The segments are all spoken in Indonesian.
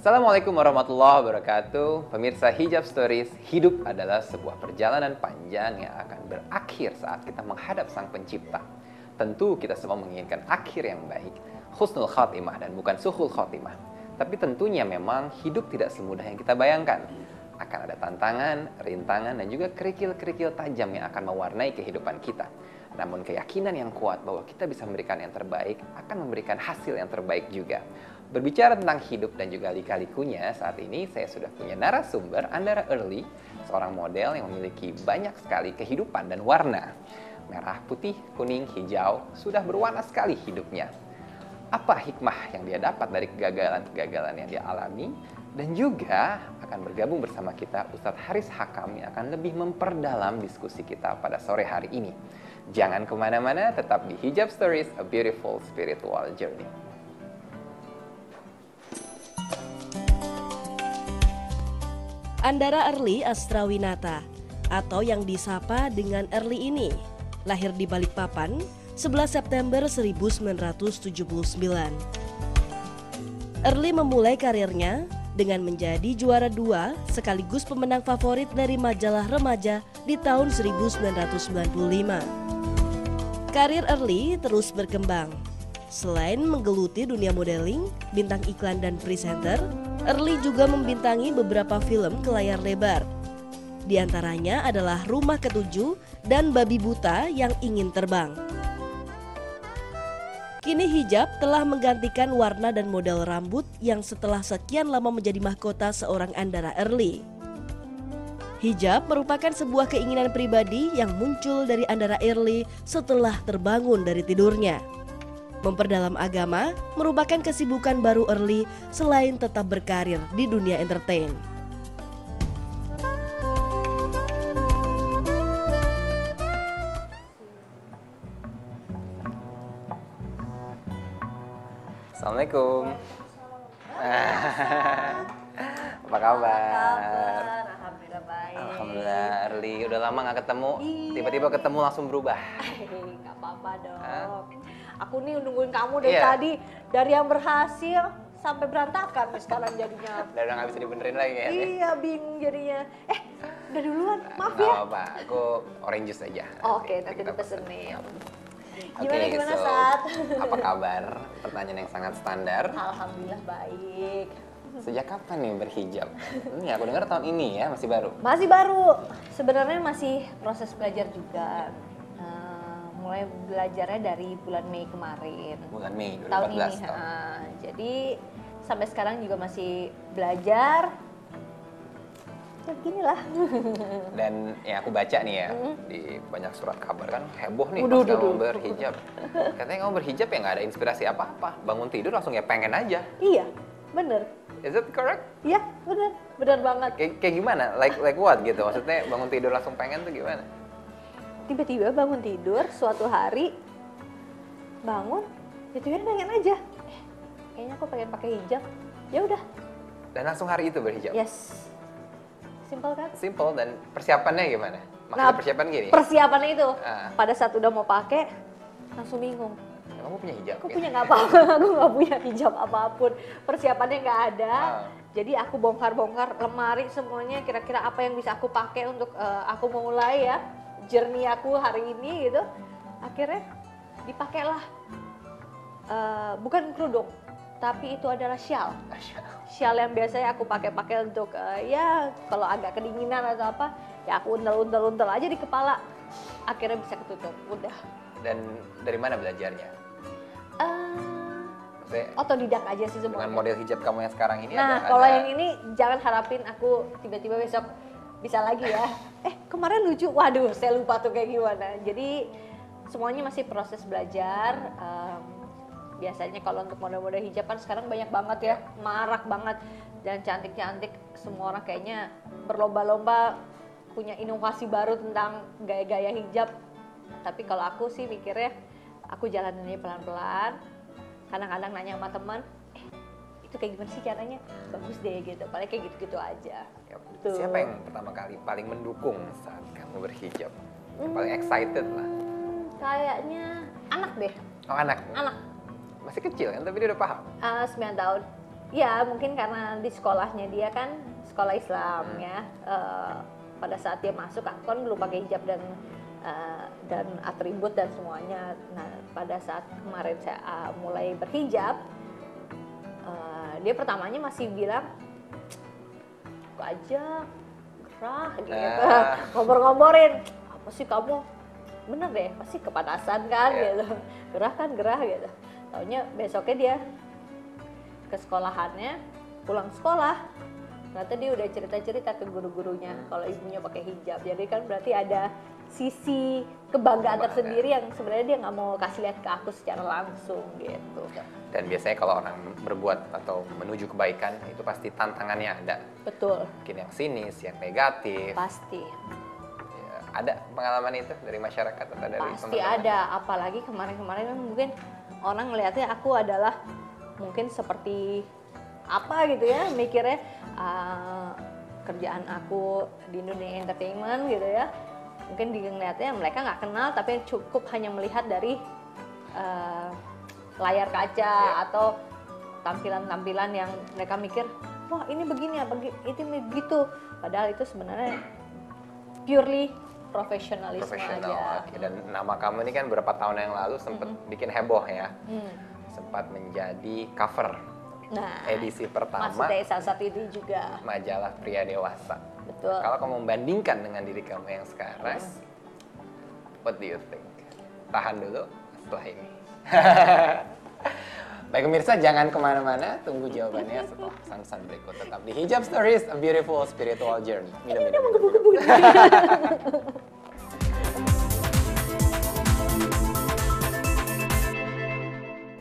Assalamualaikum warahmatullahi wabarakatuh. Pemirsa Hijab Stories, hidup adalah sebuah perjalanan panjang yang akan berakhir saat kita menghadap Sang Pencipta. Tentu kita semua menginginkan akhir yang baik, husnul khatimah dan bukan suhul khatimah. Tapi tentunya memang hidup tidak semudah yang kita bayangkan. Akan ada tantangan, rintangan, dan juga kerikil-kerikil tajam yang akan mewarnai kehidupan kita. Namun keyakinan yang kuat bahwa kita bisa memberikan yang terbaik akan memberikan hasil yang terbaik juga. Berbicara tentang hidup dan juga lika-likunya, saat ini saya sudah punya narasumber Andara Early, seorang model yang memiliki banyak sekali kehidupan dan warna. Merah, putih, kuning, hijau, sudah berwarna sekali hidupnya. Apa hikmah yang dia dapat dari kegagalan-kegagalan yang dia alami? Dan juga akan bergabung bersama kita Ustadz Haris Hakam yang akan lebih memperdalam diskusi kita pada sore hari ini. Jangan kemana-mana, tetap di Hijab Stories, A Beautiful Spiritual Journey. Andara Early Astrawinata, atau yang disapa dengan Early ini, lahir di Balikpapan 11 September 1979. Early memulai karirnya dengan menjadi juara 2 sekaligus pemenang favorit dari majalah remaja di tahun 1995. Karir Early terus berkembang. Selain menggeluti dunia modeling, bintang iklan dan presenter, Early juga membintangi beberapa film ke layar lebar. Di antaranya adalah Rumah Ketujuh dan Babi Buta yang Ingin Terbang. Kini hijab telah menggantikan warna dan model rambut yang setelah sekian lama menjadi mahkota seorang Andara Early. Hijab merupakan sebuah keinginan pribadi yang muncul dari Andara Early setelah terbangun dari tidurnya. Memperdalam agama merupakan kesibukan baru Early selain tetap berkarir di dunia entertain. Assalamualaikum. Apa kabar? Alhamdulillah baik. Alhamdulillah, Early. Udah lama gak ketemu, Iya. tiba-tiba ketemu langsung berubah. Gak apa-apa dong. Hah? Aku nih nungguin kamu dari Iya. tadi. Dari yang berhasil sampai berantakan nih sekarang jadinya. Udah gak bisa dibenerin lagi ya? Iya, bingung jadinya. Udah duluan, maaf Gak ya. apa-apa, aku orange juice aja. Oke, nanti kita pesen. dipesenin. Oke, Gimana, so, Sat? apa kabar? Pertanyaan yang sangat standar. Alhamdulillah baik. Sejak kapan nih berhijab? Ini aku dengar tahun ini ya, masih baru. Masih baru, sebenarnya masih proses belajar juga. Mulai belajarnya dari bulan Mei kemarin. Bulan Mei 2014 Tahun ini. Jadi sampai sekarang juga masih belajar. Ya beginilah. Dan yang aku baca nih ya, di banyak surat kabar kan heboh nih Uduh, pas kamu uduh. berhijab. Katanya kamu berhijab ya nggak ada inspirasi apa-apa. Bangun tidur langsung ya pengen aja. Iya, bener. Is that correct? Iya, bener. Bener banget. Kayak gimana? Like what gitu? Maksudnya bangun tidur langsung pengen tuh gimana? Tiba-tiba bangun tidur suatu hari, bangun, tiba-tiba pengen aja. Kayaknya aku pengen pakai hijab. Ya udah, Dan langsung hari itu berhijab? yes. Simple kan? Simple. Dan persiapannya gimana? Maksudnya persiapan gini? Persiapannya itu, Ah. pada saat udah mau pakai, langsung bingung. Kamu punya hijab? Aku gitu? punya nggak apa-apa, aku nggak punya hijab apapun. Persiapannya nggak ada. Ah. Jadi aku bongkar-bongkar lemari semuanya, kira-kira apa yang bisa aku pakai untuk aku memulai ya journey aku hari ini gitu. Akhirnya dipakailah bukan kerudung, tapi itu adalah shawl. Shawl yang biasanya aku pakai untuk ya kalau agak kedinginan atau apa, ya aku untel aja di kepala. Akhirnya bisa ketutup, udah. Dan dari mana belajarnya? Maksudnya, Otodidak aja sih dengan semuanya. model hijab kamu yang sekarang ini Nah, kalau yang ini jangan harapin aku tiba-tiba besok bisa lagi ya. Kemarin lucu, waduh saya lupa tuh kayak gimana. Jadi semuanya masih proses belajar. Biasanya kalau untuk model-model hijab kan sekarang banyak banget ya, marak banget. Dan cantik-cantik, semua orang kayaknya berlomba-lomba punya inovasi baru tentang gaya-gaya hijab. Tapi kalau aku sih mikirnya, aku jalaninnya pelan-pelan. Kadang-kadang nanya sama teman, itu kayak gimana sih caranya? Bagus deh gitu, paling kayak gitu-gitu aja. Tuh. Siapa yang pertama kali paling mendukung saat kamu berhijab? Yang paling excited lah. Kayaknya anak deh, Oh, anak? anak. Masih kecil kan, tapi dia udah paham. 9 tahun. Ya mungkin karena di sekolahnya dia kan sekolah Islam ya. Pada saat dia masuk aku kan belum pakai hijab dan atribut dan semuanya. Nah pada saat kemarin saya mulai berhijab, dia pertamanya masih bilang kok aja gerah gitu, ngompor-ngomporin, apa sih kamu, bener deh pasti kepanasan kan gitu, gerah gitu. Taunya besoknya dia ke sekolahannya, pulang sekolah ternyata dia udah cerita-cerita ke guru-gurunya kalau ibunya pakai hijab. Jadi kan berarti ada sisi kebanggaan tersendiri yang sebenarnya dia nggak mau kasih lihat ke aku secara langsung gitu. Dan biasanya kalau orang berbuat atau menuju kebaikan itu pasti tantangannya ada. Betul. Mungkin yang sinis, yang negatif. Pasti. Ya, ada pengalaman itu dari masyarakat atau dari Pasti teman-teman? ada, apalagi kemarin-kemarin kan mungkin orang ngelihatnya aku adalah mungkin seperti apa gitu ya, mikirnya kerjaan aku di dunia entertainment gitu ya. Mungkin dilihatnya mereka nggak kenal tapi cukup hanya melihat dari layar kaca atau tampilan-tampilan yang mereka mikir, wah ini begini ya, itu begitu. Padahal itu sebenarnya purely profesionalisme aja. Oke. Dan nama kamu ini kan beberapa tahun yang lalu sempat bikin heboh ya. Sempat menjadi cover edisi pertama. Maksudnya salah satu itu juga majalah pria dewasa. Betul. Kalau kamu membandingkan dengan diri kamu yang sekarang, what do you think? Tahan dulu setelah ini. Baik pemirsa, jangan kemana-mana, tunggu jawabannya setelah pesan-pesan berikut. Tetap di Hijab Stories, a beautiful spiritual journey. Minum.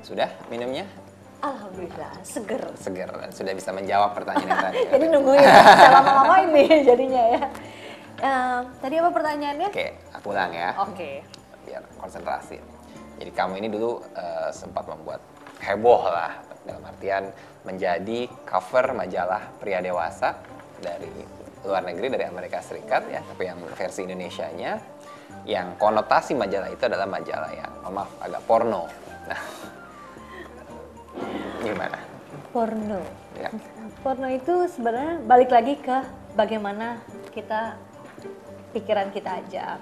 Sudah minumnya? Alhamdulillah, seger. Seger dan sudah bisa menjawab pertanyaan yang tadi. Jadi nungguin, bisa lama-lama ini jadinya ya. Tadi apa pertanyaannya? Oke, aku ulang ya. Oke. Biar konsentrasi. Jadi kamu ini dulu sempat membuat heboh lah, dalam artian menjadi cover majalah pria dewasa dari luar negeri, dari Amerika Serikat ya, tapi yang versi Indonesianya, yang konotasi majalah itu adalah majalah yang, maaf, agak porno. Nah, gimana? Porno. Ya. Porno itu sebenarnya balik lagi ke bagaimana kita, pikiran kita aja.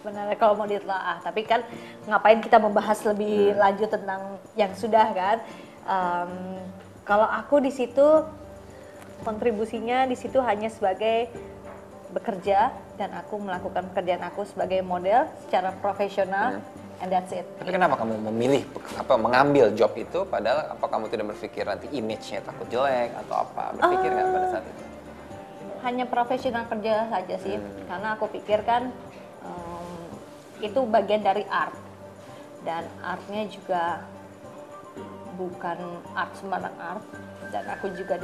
Sebenarnya kalau mau ditelaah, tapi kan ngapain kita membahas lebih lanjut tentang yang sudah kan? Kalau aku di situ kontribusinya di situ hanya sebagai bekerja dan aku melakukan pekerjaan aku sebagai model secara profesional, and that's it. Tapi kenapa kamu memilih mengambil job itu, padahal apa kamu tidak berpikir nanti image-nya takut jelek atau apa? Berpikir nggak pada saat itu? Hanya profesional kerja saja sih, karena aku pikir kan itu bagian dari art, dan artnya juga bukan art sembarang art, dan aku juga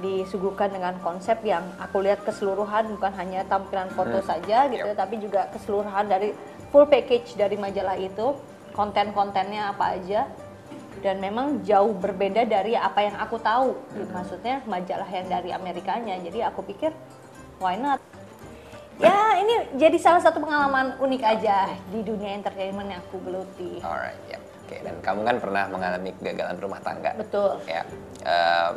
disuguhkan dengan konsep yang aku lihat keseluruhan, bukan hanya tampilan foto saja gitu, tapi juga keseluruhan dari full package dari majalah itu, konten-kontennya apa aja, dan memang jauh berbeda dari apa yang aku tahu, maksudnya majalah yang dari Amerikanya. Jadi aku pikir why not? Ya ini jadi salah satu pengalaman unik aja di dunia entertainment yang aku geluti. Alright, ya. Oke, dan kamu kan pernah mengalami kegagalan rumah tangga. Betul. Ya,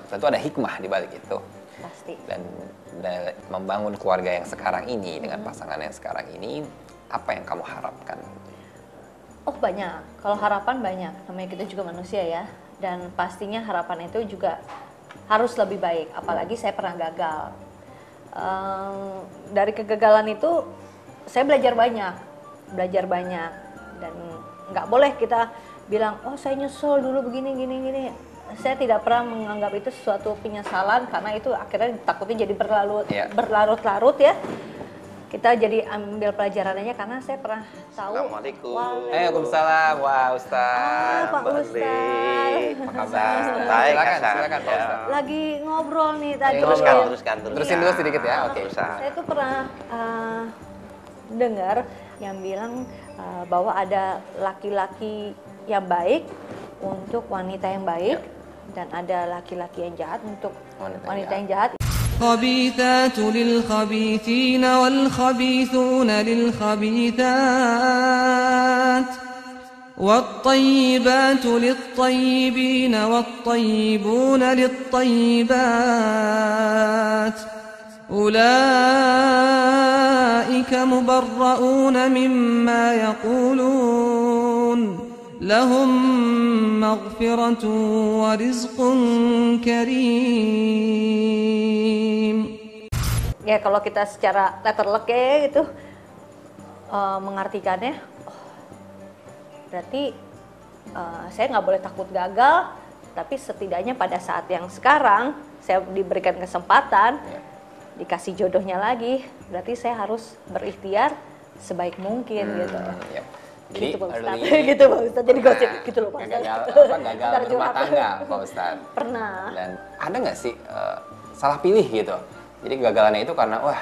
tentu ada hikmah di balik itu. Pasti. Dan membangun keluarga yang sekarang ini dengan pasangan yang sekarang ini, apa yang kamu harapkan? Oh banyak. Kalau harapan banyak. Namanya kita juga manusia ya. Dan pastinya harapan itu juga harus lebih baik. Apalagi saya pernah gagal. Dari kegagalan itu saya belajar banyak, dan nggak boleh kita bilang oh saya nyesel dulu begini gini. Saya tidak pernah menganggap itu sesuatu penyesalan, karena itu akhirnya takutnya jadi berlarut-larut ya. Kita jadi ambil pelajarannya, karena saya pernah tahu. Assalamualaikum. Waalaikumsalam. Wah, Ustaz. Pak Ustaz. Apa kabar? Baik, Silakan Pak Ustaz. Lagi ngobrol nih tadi. Teruskan. Terusin dulu sedikit ya. Oke. Saya tuh pernah dengar yang bilang bahwa ada laki-laki yang baik untuk wanita yang baik, dan ada laki-laki yang jahat untuk wanita yang jahat. الخبيثات للخبيثين والخبيثون للخبيثات والطيبات للطيبين والطيبون للطيبات أولئك مبرؤون مما يقولون لهم مغفرة ورزق كريم. Ya kalau kita secara letterlock ya gitu mengartikannya, berarti saya nggak boleh takut gagal, tapi setidaknya pada saat yang sekarang saya diberikan kesempatan, dikasih jodohnya lagi, berarti saya harus berikhtiar sebaik mungkin gitu. Yep. Jadi Gitu Pak Ustadz. early, Gitu Pak Ustadz, jadi gosip gitu loh Pak Ustadz. gagal Ntar rumah curhat. tangga Pak Ustadz. Pernah. Dan ada nggak sih salah pilih gitu? Jadi kegagalannya itu karena wah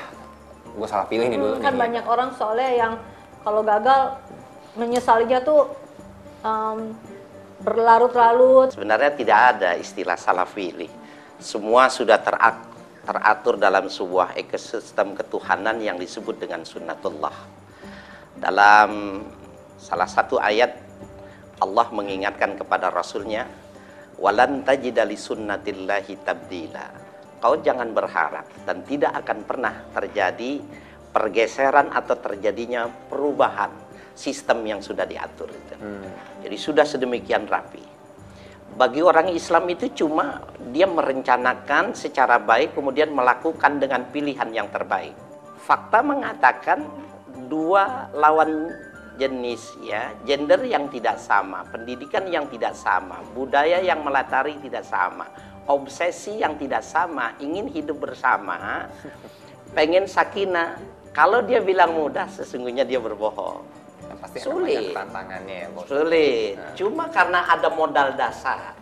gue salah pilih nih dulu. Kan nih. banyak orang soalnya yang kalau gagal menyesalinya tuh berlarut-larut. Sebenarnya tidak ada istilah salah pilih. Semua sudah teratur dalam sebuah ekosistem ketuhanan yang disebut dengan sunnatullah. Dalam salah satu ayat Allah mengingatkan kepada Rasulnya, walan tajida li sunnatillahi tabdila. Kau jangan berharap dan tidak akan pernah terjadi pergeseran atau terjadinya perubahan sistem yang sudah diatur itu. Jadi sudah sedemikian rapi. Bagi orang Islam itu cuma dia merencanakan secara baik kemudian melakukan dengan pilihan yang terbaik. Fakta mengatakan dua lawan jenis ya, gender yang tidak sama, pendidikan yang tidak sama, budaya yang melatari tidak sama, obsesi yang tidak sama, ingin hidup bersama, pengen sakinah. Kalau dia bilang mudah, sesungguhnya dia berbohong. Nah, pasti Sulit. ada banyak tantangannya ya, Bos. Sulit. Cuma karena ada modal dasar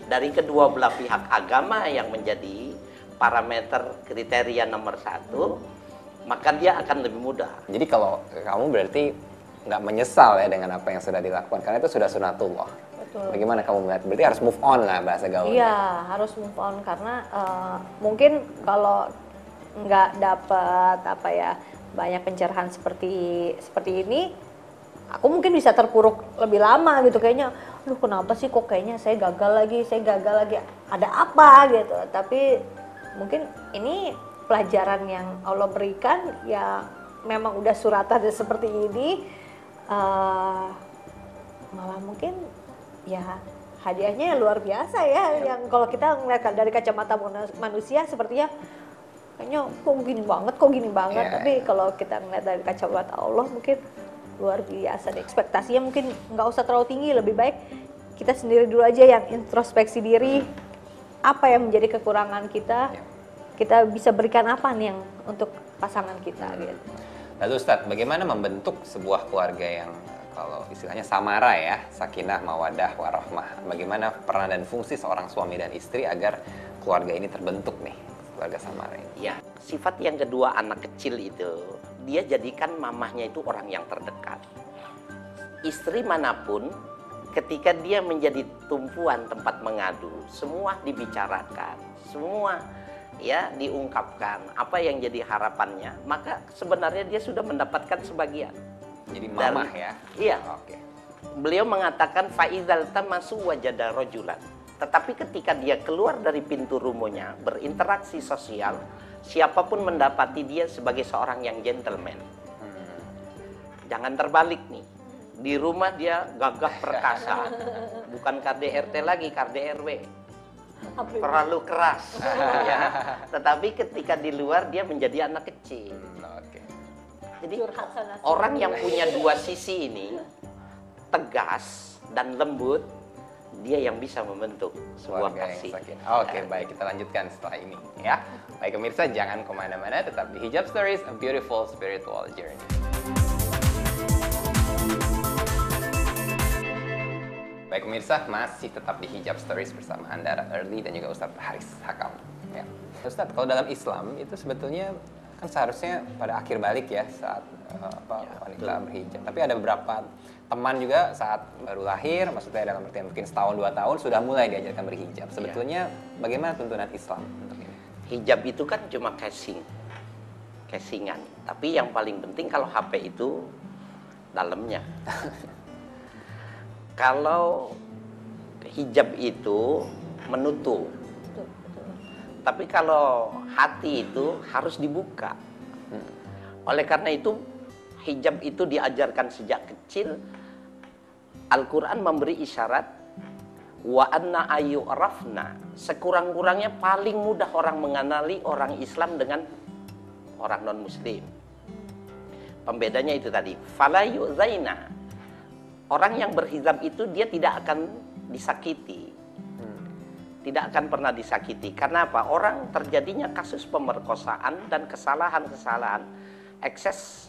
dari kedua belah pihak agama yang menjadi parameter kriteria nomor satu, maka dia akan lebih mudah. Jadi kalau kamu berarti nggak menyesal ya dengan apa yang sudah dilakukan, karena itu sudah sunatullah. Betul. Bagaimana kamu melihat? Berarti harus move on lah bahasa gaulnya. Iya, harus move on karena mungkin kalau nggak dapat apa ya banyak pencerahan seperti ini, aku mungkin bisa terpuruk lebih lama gitu kayaknya. Aduh kenapa sih kok kayaknya saya gagal lagi, ada apa gitu. Tapi mungkin ini pelajaran yang Allah berikan ya, memang udah suratan seperti ini, malah mungkin ya hadiahnya luar biasa ya. Yang kalau kita melihat dari kacamata manusia sepertinya kayaknya kok gini banget, tapi kalau kita melihat dari kacamata Allah mungkin luar biasa deh. Ekspektasinya mungkin nggak usah terlalu tinggi, lebih baik kita sendiri dulu aja yang introspeksi diri, apa yang menjadi kekurangan kita, kita bisa berikan apa nih yang untuk pasangan kita gitu. Lalu Ustadz, bagaimana membentuk sebuah keluarga yang kalau istilahnya samara ya, sakinah, mawadah, warahmah. Bagaimana peran dan fungsi seorang suami dan istri agar keluarga ini terbentuk nih, keluarga samara ini? Ya, sifat yang kedua anak kecil itu, dia jadikan mamahnya itu orang yang terdekat. Istri manapun, ketika dia menjadi tumpuan tempat mengadu, semua dibicarakan, semua ya diungkapkan apa yang jadi harapannya, maka sebenarnya dia sudah mendapatkan sebagian. Jadi mamah ya? Iya. Oke. Beliau mengatakan faizal tamasu wajada rojulan. Tetapi ketika dia keluar dari pintu rumahnya, berinteraksi sosial, siapapun mendapati dia sebagai seorang yang gentleman. Jangan terbalik nih. Di rumah dia gagah perkasa. Bukan KDRT lagi, KDRW. Terlalu keras. Ya. Tetapi ketika di luar dia menjadi anak kecil. Oke. Jadi orang yang punya dua sisi ini, tegas dan lembut, dia yang bisa membentuk sebuah Keluarga yang kasih. sakinah. Oke, baik, kita lanjutkan setelah ini ya. Baik pemirsa, jangan kemana-mana, tetap di Hijab Stories, a beautiful spiritual journey. Baik pemirsa, masih tetap di Hijab Stories bersama Andara Early dan juga Ustadz Haris Hakam. Ya. Ustadz, kalau dalam Islam itu sebetulnya kan seharusnya pada akhir balik ya saat wanita berhijab. Tapi ada beberapa teman juga saat baru lahir, maksudnya dalam artian mungkin setahun 2 tahun sudah mulai diajarkan berhijab. Sebetulnya bagaimana tuntunan Islam untuk ini? Hijab itu kan cuma casingan. Tapi yang paling penting kalau HP itu dalamnya. Kalau hijab itu menutup, Betul, betul. tapi kalau hati itu harus dibuka. Oleh karena itu, hijab itu diajarkan sejak kecil. Al-Quran memberi isyarat, wa anna ayyurafna, sekurang-kurangnya paling mudah orang mengenali orang Islam dengan orang non-Muslim. Pembedanya itu tadi, fala yu'zaina, orang yang berhijab itu dia tidak akan disakiti. Tidak akan pernah disakiti. Karena apa? Orang terjadinya kasus pemerkosaan dan kesalahan-kesalahan, ekses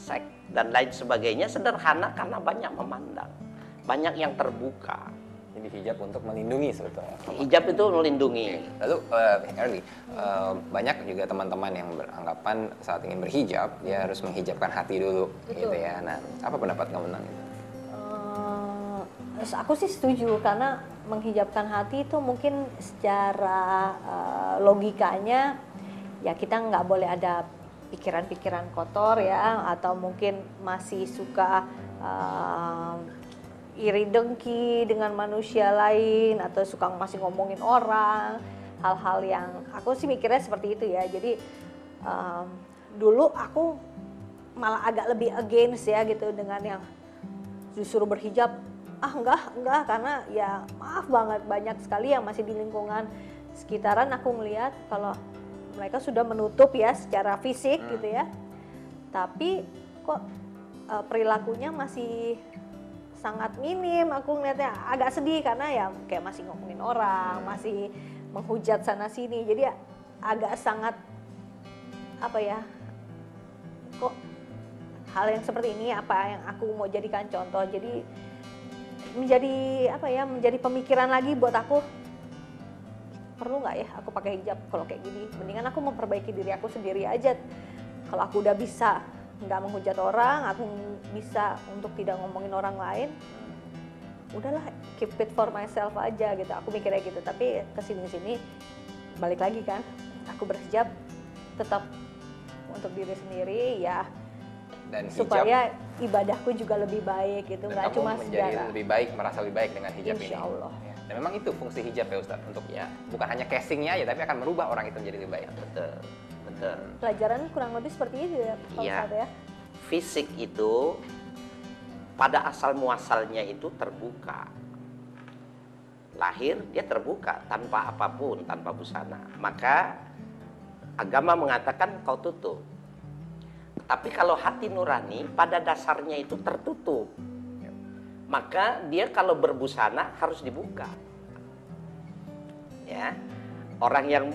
seks dan lain sebagainya sederhana karena banyak memandang, banyak yang terbuka. Jadi hijab untuk melindungi sebetulnya. Hijab itu melindungi. Lalu Early, banyak juga teman-teman yang beranggapan saat ingin berhijab dia harus menghijabkan hati dulu, gitu ya. Nah, apa pendapat kamu tentang itu? Aku sih setuju, karena menghijabkan hati itu mungkin secara logikanya ya kita nggak boleh ada pikiran-pikiran kotor ya, atau mungkin masih suka iri dengki dengan manusia lain, atau suka masih ngomongin orang, hal-hal yang aku sih mikirnya seperti itu ya. Jadi dulu aku malah agak lebih against ya gitu dengan yang disuruh berhijab. Enggak, karena ya maaf banget, banyak sekali yang masih di lingkungan sekitaran aku melihat kalau mereka sudah menutup ya secara fisik gitu ya, tapi kok perilakunya masih sangat minim. Aku ngeliatnya agak sedih karena ya kayak masih ngomongin orang, masih menghujat sana sini, jadi agak sangat apa ya, kok hal yang seperti ini apa yang aku mau jadikan contoh. Jadi menjadi apa ya, menjadi pemikiran lagi buat aku, perlu nggak ya aku pakai hijab kalau kayak gini. Mendingan aku memperbaiki diri aku sendiri aja. Kalau aku udah bisa nggak menghujat orang, aku bisa untuk tidak ngomongin orang lain, udahlah keep it for myself aja gitu. Aku mikirnya gitu. Tapi kesini-sini balik lagi kan, aku berhijab tetap untuk diri sendiri ya, Dan hijab, supaya ibadahku juga lebih baik gitu, dan nggak kamu cuma menjadi sejarah. lebih baik, merasa lebih baik dengan hijab Insya ini. Allah. Ya. Dan memang itu fungsi hijab ya Ustadz, untuk ya bukan hanya casingnya aja, tapi akan merubah orang itu menjadi lebih baik. Betul, betul. Pelajaran kurang lebih seperti itu ya Pak Iya. Ustadz ya. Fisik itu pada asal muasalnya itu terbuka. Lahir dia terbuka tanpa apapun, tanpa busana. Maka agama mengatakan kau tutup. Tapi kalau hati nurani pada dasarnya itu tertutup, maka dia kalau berbusana harus dibuka. Ya, orang yang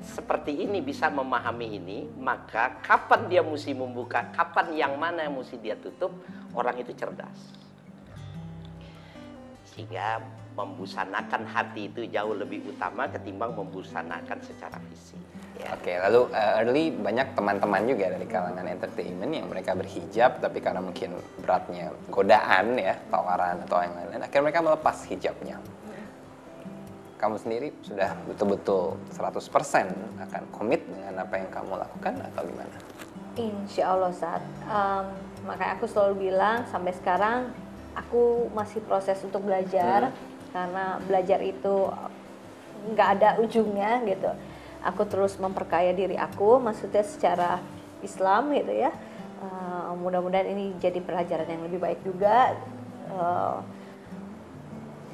seperti ini bisa memahami ini, maka kapan dia mesti membuka, kapan yang mana yang mesti dia tutup, orang itu cerdas. Sehingga membusanakan hati itu jauh lebih utama ketimbang membusanakan secara fisik. Ya. Oke, lalu Early, banyak teman-teman juga dari kalangan entertainment yang mereka berhijab, tapi karena mungkin beratnya godaan ya, tawaran atau yang lain-lain, akhirnya mereka melepas hijabnya. Kamu sendiri sudah betul-betul 100% akan komit dengan apa yang kamu lakukan atau gimana? Insya Allah Ustadz. Makanya aku selalu bilang sampai sekarang aku masih proses untuk belajar, karena belajar itu nggak ada ujungnya gitu. Aku terus memperkaya diri aku, maksudnya secara Islam gitu ya. Mudah-mudahan ini jadi pelajaran yang lebih baik juga.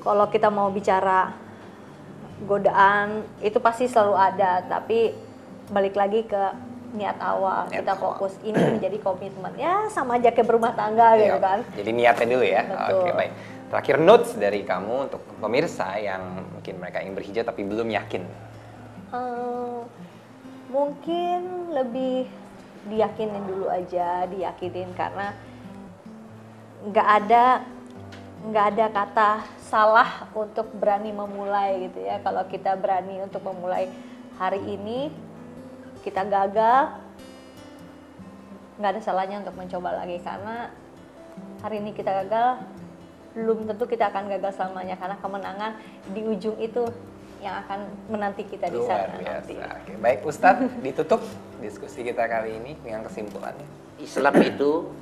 Kalau kita mau bicara godaan itu pasti selalu ada, tapi balik lagi ke niat awal. Kita fokus ini menjadi komitmen ya, sama aja kayak berumah tangga gitu kan. Jadi niatnya dulu ya. Betul. Oke, baik. Terakhir notes dari kamu untuk pemirsa yang mungkin mereka ingin berhijab tapi belum yakin. Mungkin lebih diyakinin dulu aja, diyakinin, karena nggak ada kata salah untuk berani memulai gitu ya. Kalau kita berani untuk memulai hari ini, kita gagal, nggak ada salahnya untuk mencoba lagi, karena hari ini kita gagal, belum tentu kita akan gagal selamanya, karena kemenangan di ujung itu yang akan menanti kita di sana nanti. Oke, baik Ustadz, ditutup diskusi kita kali ini dengan kesimpulannya. Islam itu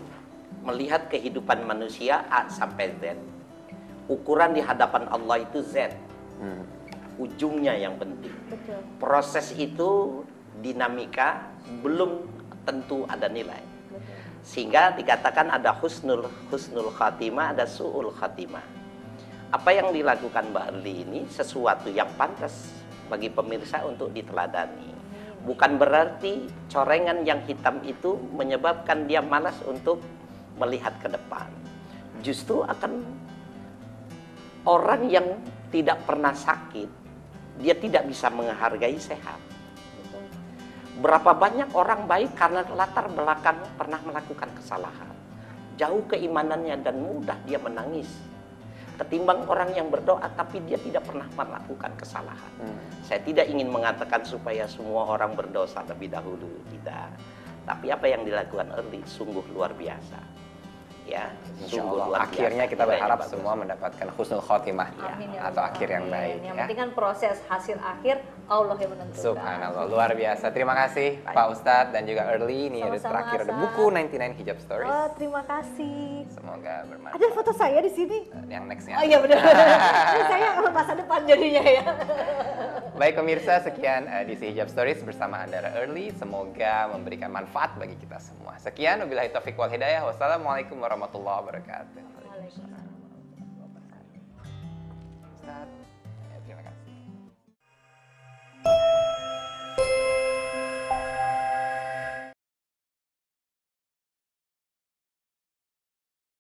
melihat kehidupan manusia A sampai Z Ukuran di hadapan Allah itu Z. Ujungnya yang penting. Betul. Proses itu dinamika, belum tentu ada nilai. Betul. Sehingga dikatakan ada husnul khatimah, ada su'ul khatimah. Apa yang dilakukan Mbak Erli ini sesuatu yang pantas bagi pemirsa untuk diteladani. Bukan berarti corengan yang hitam itu menyebabkan dia malas untuk melihat ke depan. Justru akan orang yang tidak pernah sakit, dia tidak bisa menghargai sehat. Betul. Berapa banyak orang baik karena latar belakang pernah melakukan kesalahan. Jauh keimanannya dan mudah dia menangis. Ketimbang orang yang berdoa tapi dia tidak pernah melakukan kesalahan. Saya tidak ingin mengatakan supaya semua orang berdosa lebih dahulu, tidak. Tapi apa yang dilakukan Erli sungguh luar biasa. Ya, Insya sungguh Allah. luar biasa. Akhirnya kita Nilainya berharap bagus. semua mendapatkan husnul khotimah Amin ya atau Allah. akhir yang Amin. baik. Yang Ya. penting kan proses hasil akhir Allah yang menentukan. Subhanallah, luar biasa. Terima kasih Pak Ustadz dan juga Erli. Ini ada Sama-sama, terakhir ada Hasan. buku 99 Hijab Stories. Oh, terima kasih. Semoga bermanfaat. Ada foto saya di sini. Yang nextnya. Oh iya benar. Ini saya masa depan jadinya ya. Baik pemirsa, sekian edisi Hijab Stories bersama Andara Erli. Semoga memberikan manfaat bagi kita semua. Sekian, wabillahi taufiq wal hidayah. Wassalamualaikum warahmatullahi wabarakatuh. Waalaikumsalam.